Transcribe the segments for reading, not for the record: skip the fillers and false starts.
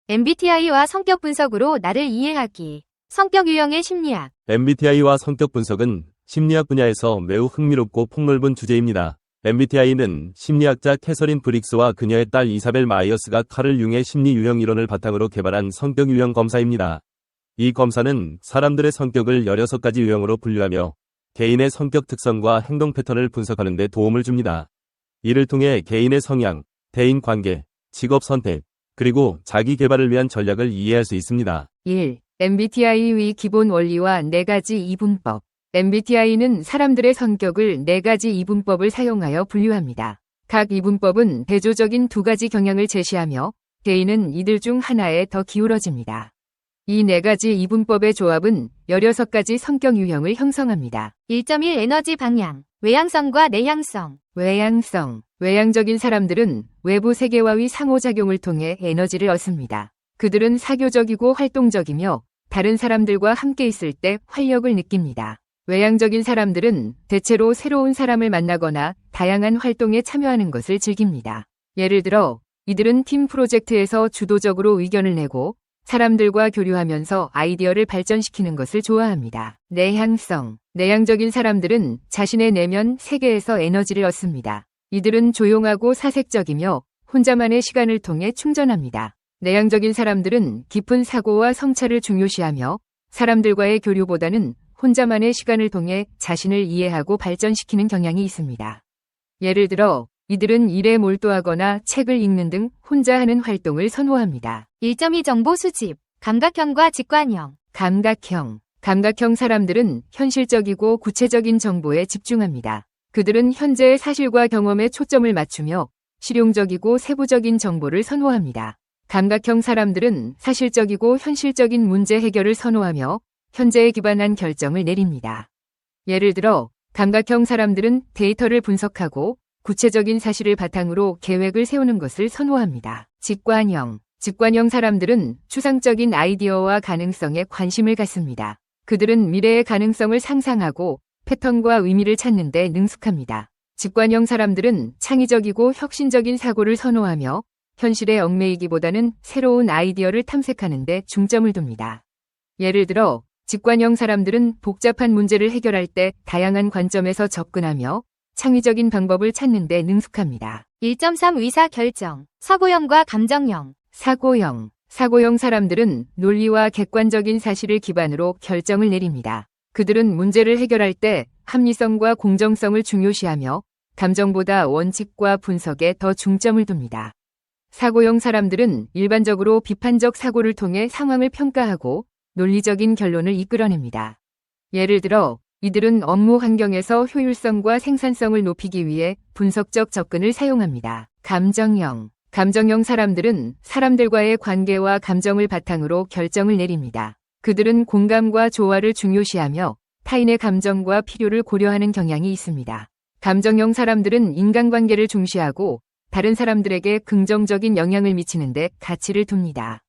MBTI와 성격 분석으로 나를 이해하기. 성격 유형의 심리학. MBTI와 성격 분석은 심리학 분야에서 매우 흥미롭고 폭넓은 주제입니다. MBTI는 심리학자 캐서린 브릭스와 그녀의 딸 이사벨 마이어스가 카를 융의 심리 유형 이론을 바탕으로 개발한 성격 유형 검사입니다. 이 검사는 사람들의 성격을 16가지 유형으로 분류하며 개인의 성격 특성과 행동 패턴을 분석하는 데 도움을 줍니다. 이를 통해 개인의 성향, 대인 관계, 직업 선택, 그리고 자기 개발을 위한 전략을 이해할 수 있습니다. 1. MBTI의 기본 원리와 4가지 이분법. MBTI는 사람들의 성격을 4가지 이분법을 사용하여 분류합니다. 각 이분법은 대조적인 2가지 경향을 제시하며 개인은 이들 중 하나에 더 기울어집니다. 이 4가지 이분법의 조합은 16가지 성격 유형을 형성합니다. 1.1 에너지 방향. 외향성과 내향성. 외향성. 외향적인 사람들은 외부 세계와의 상호작용을 통해 에너지를 얻습니다. 그들은 사교적이고 활동적이며 다른 사람들과 함께 있을 때 활력을 느낍니다. 외향적인 사람들은 대체로 새로운 사람을 만나거나 다양한 활동에 참여하는 것을 즐깁니다. 예를 들어, 이들은 팀 프로젝트에서 주도적으로 의견을 내고 사람들과 교류하면서 아이디어를 발전시키는 것을 좋아합니다. 내향성. 내향적인 사람들은 자신의 내면 세계에서 에너지를 얻습니다. 이들은 조용하고 사색적이며 혼자만의 시간을 통해 충전합니다. 내향적인 사람들은 깊은 사고와 성찰을 중요시하며 사람들과의 교류보다는 혼자만의 시간을 통해 자신을 이해하고 발전시키는 경향이 있습니다. 예를 들어, 이들은 일에 몰두하거나 책을 읽는 등 혼자 하는 활동을 선호합니다. 1.2 정보 수집. 감각형과 직관형. 감각형. 감각형 사람들은 현실적이고 구체적인 정보에 집중합니다. 그들은 현재의 사실과 경험에 초점을 맞추며 실용적이고 세부적인 정보를 선호합니다. 감각형 사람들은 사실적이고 현실적인 문제 해결을 선호하며 현재에 기반한 결정을 내립니다. 예를 들어, 감각형 사람들은 데이터를 분석하고 구체적인 사실을 바탕으로 계획을 세우는 것을 선호합니다. 직관형. 직관형 사람들은 추상적인 아이디어와 가능성에 관심을 갖습니다. 그들은 미래의 가능성을 상상하고 패턴과 의미를 찾는 데 능숙합니다. 직관형 사람들은 창의적이고 혁신적인 사고를 선호하며 현실에 얽매이기보다는 새로운 아이디어를 탐색하는 데 중점을 둡니다. 예를 들어, 직관형 사람들은 복잡한 문제를 해결할 때 다양한 관점에서 접근하며 창의적인 방법을 찾는 데 능숙합니다. 1.3 의사결정. 사고형과 감정형. 사고형. 사고형 사람들은 논리와 객관적인 사실을 기반으로 결정을 내립니다. 그들은 문제를 해결할 때 합리성과 공정성을 중요시하며 감정보다 원칙과 분석에 더 중점을 둡니다. 사고형 사람들은 일반적으로 비판적 사고를 통해 상황을 평가하고 논리적인 결론을 이끌어냅니다. 예를 들어, 이들은 업무 환경에서 효율성과 생산성을 높이기 위해 분석적 접근을 사용합니다. 감정형. 감정형 사람들은 사람들과의 관계와 감정을 바탕으로 결정을 내립니다. 그들은 공감과 조화를 중요시하며 타인의 감정과 필요를 고려하는 경향이 있습니다. 감정형 사람들은 인간관계를 중시하고 다른 사람들에게 긍정적인 영향을 미치는 데 가치를 둡니다.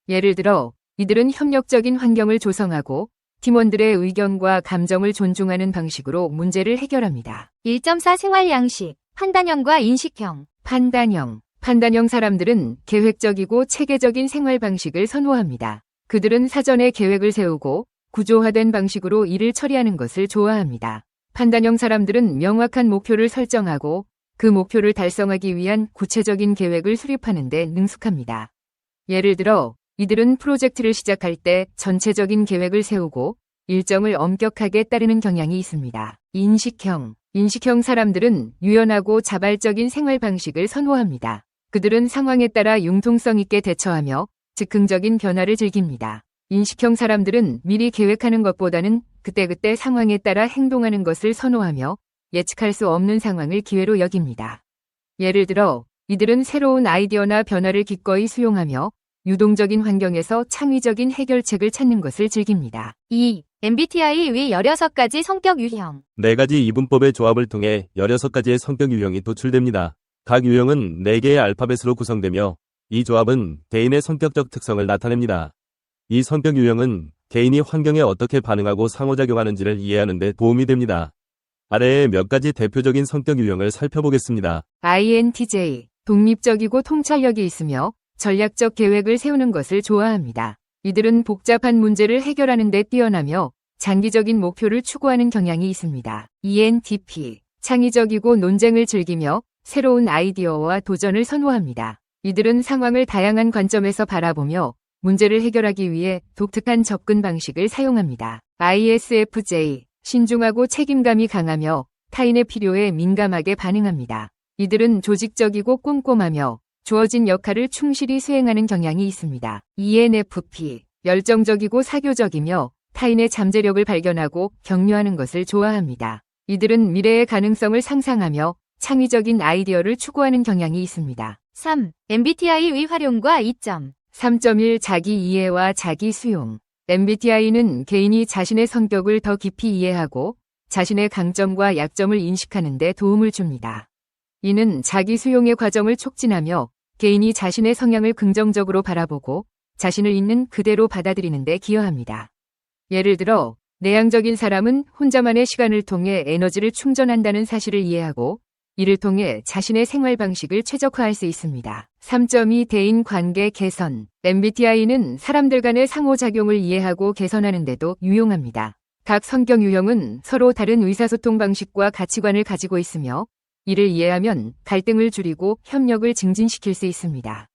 예를 들어, 이들은 협력적인 환경을 조성하고 팀원들의 의견과 감정을 존중하는 방식으로 문제를 해결합니다. 1.4 생활 양식. 판단형과 인식형. 판단형. 판단형 사람들은 계획적이고 체계적인 생활 방식을 선호합니다. 그들은 사전에 계획을 세우고 구조화된 방식으로 일을 처리하는 것을 좋아합니다. 판단형 사람들은 명확한 목표를 설정하고 그 목표를 달성하기 위한 구체적인 계획을 수립하는 데 능숙합니다. 예를 들어, 이들은 프로젝트를 시작할 때 전체적인 계획을 세우고 일정을 엄격하게 따르는 경향이 있습니다. 인식형. 인식형 사람들은 유연하고 자발적인 생활 방식을 선호합니다. 그들은 상황에 따라 융통성 있게 대처하며 즉흥적인 변화를 즐깁니다. 인식형 사람들은 미리 계획하는 것보다는 그때그때 상황에 따라 행동하는 것을 선호하며 예측할 수 없는 상황을 기회로 여깁니다. 예를 들어, 이들은 새로운 아이디어나 변화를 기꺼이 수용하며 유동적인 환경에서 창의적인 해결책을 찾는 것을 즐깁니다. 2. MBTI의 16가지 성격 유형. 4가지 이분법의 조합을 통해 16가지의 성격 유형이 도출됩니다. 각 유형은 4개의 알파벳으로 구성되며 이 조합은 개인의 성격적 특성을 나타냅니다. 이 성격 유형은 개인이 환경에 어떻게 반응하고 상호작용하는지를 이해하는 데 도움이 됩니다. 아래에 몇 가지 대표적인 성격 유형을 살펴보겠습니다. INTJ. 독립적이고 통찰력이 있으며 전략적 계획을 세우는 것을 좋아합니다. 이들은 복잡한 문제를 해결하는 데 뛰어나며 장기적인 목표를 추구하는 경향이 있습니다. ENTP, 창의적이고 논쟁을 즐기며 새로운 아이디어와 도전을 선호합니다. 이들은 상황을 다양한 관점에서 바라보며 문제를 해결하기 위해 독특한 접근 방식을 사용합니다. ISFJ, 신중하고 책임감이 강하며 타인의 필요에 민감하게 반응합니다. 이들은 조직적이고 꼼꼼하며 주어진 역할을 충실히 수행하는 경향이 있습니다. ENFP, 열정적이고 사교적이며 타인의 잠재력을 발견하고 격려하는 것을 좋아합니다. 이들은 미래의 가능성을 상상하며 창의적인 아이디어를 추구하는 경향이 있습니다. 3. MBTI의 활용과 이점. 3.1 자기 이해와 자기 수용. MBTI는 개인이 자신의 성격을 더 깊이 이해하고 자신의 강점과 약점을 인식하는 데 도움을 줍니다. 이는 자기 수용의 과정을 촉진하며 개인이 자신의 성향을 긍정적으로 바라보고 자신을 있는 그대로 받아들이는 데 기여합니다. 예를 들어, 내향적인 사람은 혼자만의 시간을 통해 에너지를 충전한다는 사실을 이해하고 이를 통해 자신의 생활 방식을 최적화할 수 있습니다. 3.2 대인 관계 개선. MBTI는 사람들 간의 상호작용을 이해하고 개선하는 데도 유용합니다. 각 성격 유형은 서로 다른 의사소통 방식과 가치관을 가지고 있으며 이를 이해하면 갈등을 줄이고 협력을 증진시킬 수 있습니다.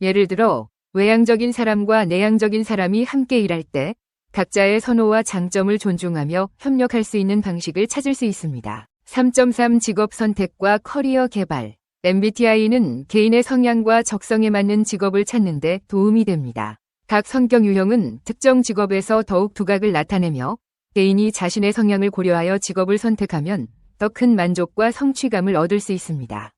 예를 들어, 외향적인 사람과 내향적인 사람이 함께 일할 때 각자의 선호와 장점을 존중하며 협력할 수 있는 방식을 찾을 수 있습니다. 3.3 직업 선택과 커리어 개발. MBTI는 개인의 성향과 적성에 맞는 직업을 찾는 데 도움이 됩니다. 각 성격 유형은 특정 직업에서 더욱 두각을 나타내며 개인이 자신의 성향을 고려하여 직업을 선택하면 더 큰 만족과 성취감을 얻을 수 있습니다.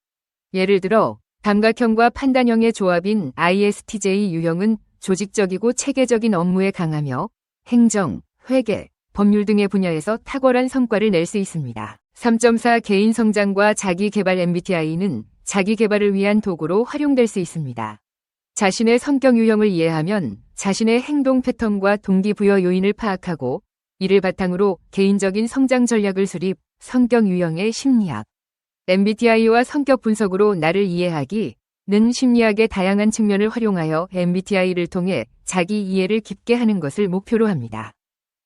예를 들어, 감각형과 판단형의 조합인 ISTJ 유형은 조직적이고 체계적인 업무에 강하며 행정, 회계, 법률 등의 분야에서 탁월한 성과를 낼 수 있습니다. 3.4 개인 성장과 자기 개발. MBTI는 자기 개발을 위한 도구로 활용될 수 있습니다. 자신의 성격 유형을 이해하면 자신의 행동 패턴과 동기부여 요인을 파악하고 이를 바탕으로 개인적인 성장 전략을 수립. 성격 유형의 심리학. MBTI와 성격 분석으로 나를 이해하기 는 심리학의 다양한 측면을 활용하여 MBTI를 통해 자기 이해를 깊게 하는 것을 목표로 합니다.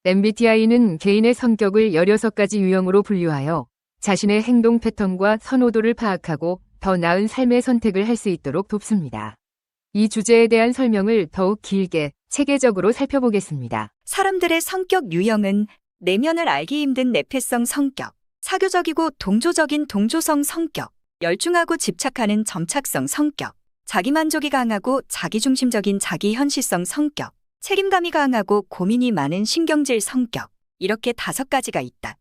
MBTI는 개인의 성격을 16가지 유형으로 분류하여 자신의 행동 패턴과 선호도를 파악하고 더 나은 삶의 선택을 할 수 있도록 돕습니다. 이 주제에 대한 설명을 더욱 길게 체계적으로 살펴보겠습니다. 사람들의 성격 유형은 내면을 알기 힘든 내패성 성격, 사교적이고 동조적인 동조성 성격, 열중하고 집착하는 점착성 성격, 자기만족이 강하고 자기중심적인 자기현시성 성격, 책임감이 강하고 고민이 많은 신경질 성격, 이렇게 5가지가 있다.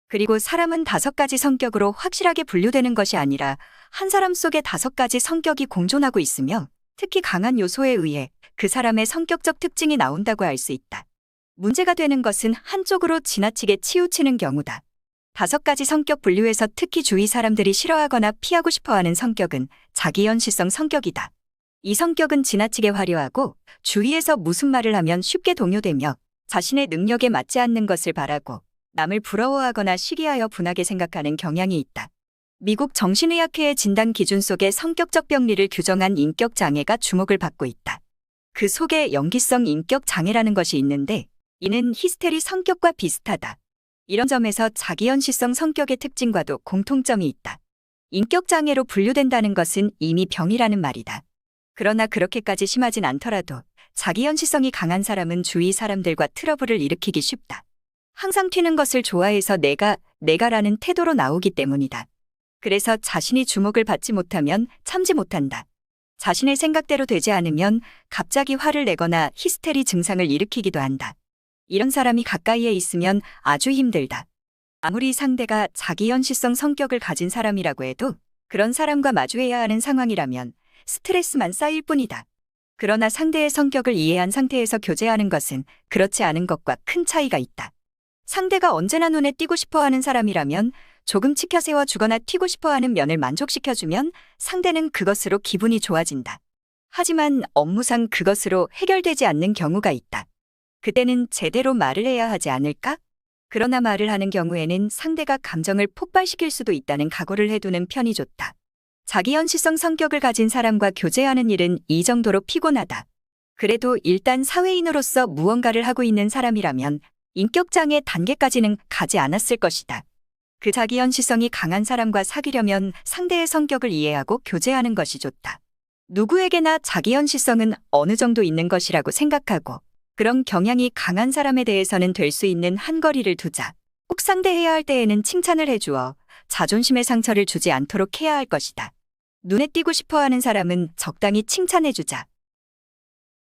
그리고 사람은 5가지 성격으로 확실하게 분류되는 것이 아니라 한 사람 속에 5가지 성격이 공존하고 있으며 특히 강한 요소에 의해 그 사람의 성격적 특징이 나온다고 할 수 있다. 문제가 되는 것은 한쪽으로 지나치게 치우치는 경우다. 5가지 성격 분류에서 특히 주위 사람들이 싫어하거나 피하고 싶어하는 성격은 자기현시성 성격이다. 이 성격은 지나치게 화려하고 주위에서 무슨 말을 하면 쉽게 동요되며 자신의 능력에 맞지 않는 것을 바라고 남을 부러워하거나 시기하여 분하게 생각하는 경향이 있다. 미국 정신의학회의 진단 기준 속에 성격적 병리를 규정한 인격 장애가 주목을 받고 있다. 그 속에 연기성 인격 장애라는 것이 있는데 이는 히스테리 성격과 비슷하다. 이런 점에서 자기현시성 성격의 특징과도 공통점이 있다. 인격 장애로 분류된다는 것은 이미 병이라는 말이다. 그러나 그렇게까지 심하진 않더라도 자기현시성이 강한 사람은 주위 사람들과 트러블을 일으키기 쉽다. 항상 튀는 것을 좋아해서 내가라는 태도로 나오기 때문이다. 그래서 자신이 주목을 받지 못하면 참지 못한다. 자신의 생각대로 되지 않으면 갑자기 화를 내거나 히스테리 증상을 일으키기도 한다. 이런 사람이 가까이에 있으면 아주 힘들다. 아무리 상대가 자기현시성 성격을 가진 사람이라고 해도 그런 사람과 마주해야 하는 상황이라면 스트레스만 쌓일 뿐이다. 그러나 상대의 성격을 이해한 상태에서 교제하는 것은 그렇지 않은 것과 큰 차이가 있다. 상대가 언제나 눈에 띄고 싶어하는 사람이라면 조금 치켜세워 주거나 튀고 싶어하는 면을 만족시켜주면 상대는 그것으로 기분이 좋아진다. 하지만 업무상 그것으로 해결되지 않는 경우가 있다. 그때는 제대로 말을 해야 하지 않을까? 그러나 말을 하는 경우에는 상대가 감정을 폭발시킬 수도 있다는 각오를 해두는 편이 좋다. 자기연시성 성격을 가진 사람과 교제하는 일은 이 정도로 피곤하다. 그래도 일단 사회인으로서 무언가를 하고 있는 사람이라면 인격장애 단계까지는 가지 않았을 것이다. 그 자기연시성이 강한 사람과 사귀려면 상대의 성격을 이해하고 교제하는 것이 좋다. 누구에게나 자기연시성은 어느 정도 있는 것이라고 생각하고 그런 경향이 강한 사람에 대해서는 될 수 있는 한 거리를 두자. 꼭 상대해야 할 때에는 칭찬을 해주어 자존심에 상처를 주지 않도록 해야 할 것이다. 눈에 띄고 싶어하는 사람은 적당히 칭찬해주자.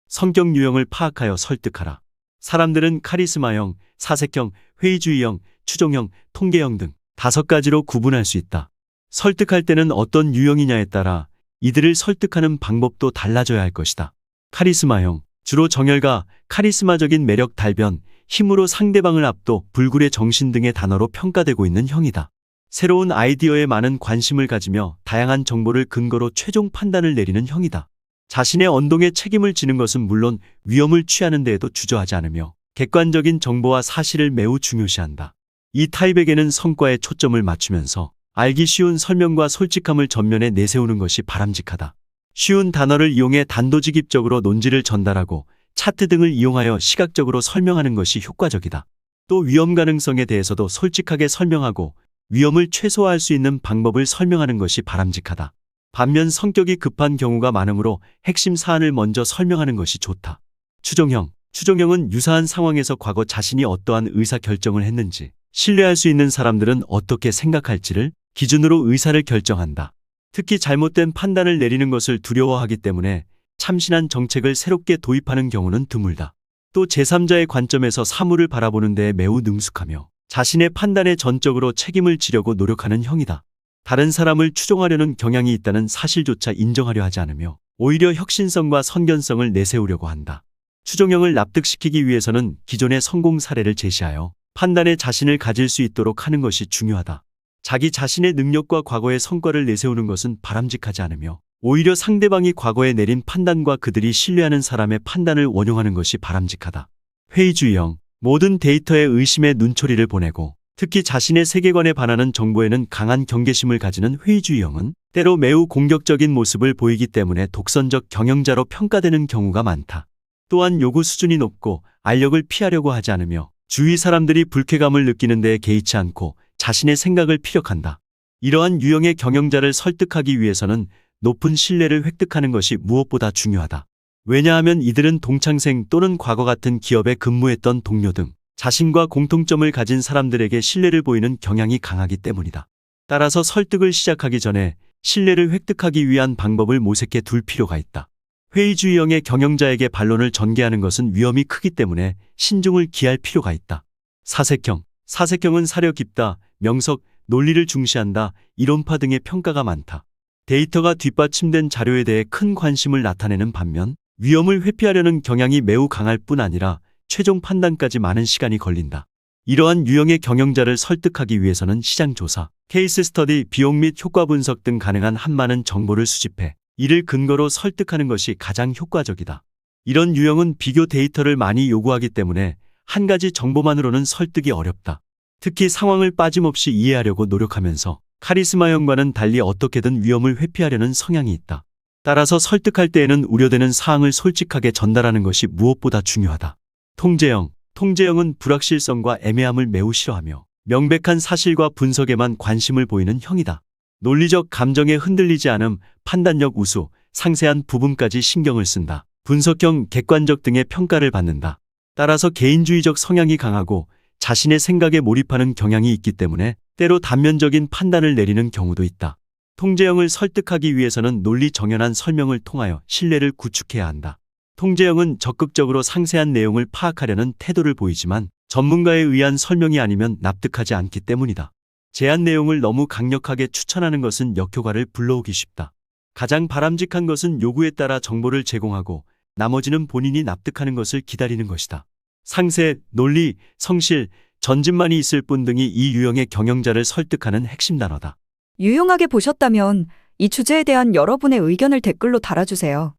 성격 유형을 파악하여 설득하라. 사람들은 카리스마형, 사색형, 회의주의형, 추종형, 통계형 등 5가지로 구분할 수 있다. 설득할 때는 어떤 유형이냐에 따라 이들을 설득하는 방법도 달라져야 할 것이다. 카리스마형, 주로 정열과 카리스마적인 매력 달변, 힘으로 상대방을 압도, 불굴의 정신 등의 단어로 평가되고 있는 형이다. 새로운 아이디어에 많은 관심을 가지며 다양한 정보를 근거로 최종 판단을 내리는 형이다. 자신의 언동에 책임을 지는 것은 물론 위험을 취하는 데에도 주저하지 않으며 객관적인 정보와 사실을 매우 중요시한다. 이 타입에게는 성과에 초점을 맞추면서 알기 쉬운 설명과 솔직함을 전면에 내세우는 것이 바람직하다. 쉬운 단어를 이용해 단도직입적으로 논지를 전달하고 차트 등을 이용하여 시각적으로 설명하는 것이 효과적이다. 또 위험 가능성에 대해서도 솔직하게 설명하고 위험을 최소화할 수 있는 방법을 설명하는 것이 바람직하다. 반면 성격이 급한 경우가 많으므로 핵심 사안을 먼저 설명하는 것이 좋다. 추종형, 추종형은 유사한 상황에서 과거 자신이 어떠한 의사결정을 했는지, 신뢰할 수 있는 사람들은 어떻게 생각할지를 기준으로 의사를 결정한다. 특히 잘못된 판단을 내리는 것을 두려워하기 때문에 참신한 정책을 새롭게 도입하는 경우는 드물다. 또 제3자의 관점에서 사물을 바라보는 데에 매우 능숙하며 자신의 판단에 전적으로 책임을 지려고 노력하는 형이다. 다른 사람을 추종하려는 경향이 있다는 사실조차 인정하려 하지 않으며 오히려 혁신성과 선견성을 내세우려고 한다. 추종형을 납득시키기 위해서는 기존의 성공 사례를 제시하여 판단에 자신을 가질 수 있도록 하는 것이 중요하다. 자기 자신의 능력과 과거의 성과를 내세우는 것은 바람직하지 않으며 오히려 상대방이 과거에 내린 판단과 그들이 신뢰하는 사람의 판단을 원용하는 것이 바람직하다. 회의주의형, 모든 데이터에 의심의 눈초리를 보내고 특히 자신의 세계관에 반하는 정보에는 강한 경계심을 가지는 회의주의형은 때로 매우 공격적인 모습을 보이기 때문에 독선적 경영자로 평가되는 경우가 많다. 또한 요구 수준이 높고 알력을 피하려고 하지 않으며 주위 사람들이 불쾌감을 느끼는 데에 개의치 않고 자신의 생각을 피력한다. 이러한 유형의 경영자를 설득하기 위해서는 높은 신뢰를 획득하는 것이 무엇보다 중요하다. 왜냐하면 이들은 동창생 또는 과거 같은 기업에 근무했던 동료 등 자신과 공통점을 가진 사람들에게 신뢰를 보이는 경향이 강하기 때문이다. 따라서 설득을 시작하기 전에 신뢰를 획득하기 위한 방법을 모색해 둘 필요가 있다. 회의주의형의 경영자에게 반론을 전개하는 것은 위험이 크기 때문에 신중을 기할 필요가 있다. 사색형, 사색형은 사려 깊다, 명석, 논리를 중시한다, 이론파 등의 평가가 많다. 데이터가 뒷받침된 자료에 대해 큰 관심을 나타내는 반면 위험을 회피하려는 경향이 매우 강할 뿐 아니라 최종 판단까지 많은 시간이 걸린다. 이러한 유형의 경영자를 설득하기 위해서는 시장 조사, 케이스 스터디, 비용 및 효과 분석 등 가능한 한 많은 정보를 수집해 이를 근거로 설득하는 것이 가장 효과적이다. 이런 유형은 비교 데이터를 많이 요구하기 때문에 한 가지 정보만으로는 설득이 어렵다. 특히 상황을 빠짐없이 이해하려고 노력하면서 카리스마형과는 달리 어떻게든 위험을 회피하려는 성향이 있다. 따라서 설득할 때에는 우려되는 사항을 솔직하게 전달하는 것이 무엇보다 중요하다. 통제형, 통제형은 불확실성과 애매함을 매우 싫어하며 명백한 사실과 분석에만 관심을 보이는 형이다. 논리적 감정에 흔들리지 않음, 판단력 우수, 상세한 부분까지 신경을 쓴다. 분석형, 객관적 등의 평가를 받는다. 따라서 개인주의적 성향이 강하고 자신의 생각에 몰입하는 경향이 있기 때문에 때로 단면적인 판단을 내리는 경우도 있다. 통제형을 설득하기 위해서는 논리 정연한 설명을 통하여 신뢰를 구축해야 한다. 통제형은 적극적으로 상세한 내용을 파악하려는 태도를 보이지만 전문가에 의한 설명이 아니면 납득하지 않기 때문이다. 제안 내용을 너무 강력하게 추천하는 것은 역효과를 불러오기 쉽다. 가장 바람직한 것은 요구에 따라 정보를 제공하고 나머지는 본인이 납득하는 것을 기다리는 것이다. 상세, 논리, 성실, 전진만이 있을 뿐 등이 이 유형의 경영자를 설득하는 핵심 단어다. 유용하게 보셨다면 이 주제에 대한 여러분의 의견을 댓글로 달아주세요.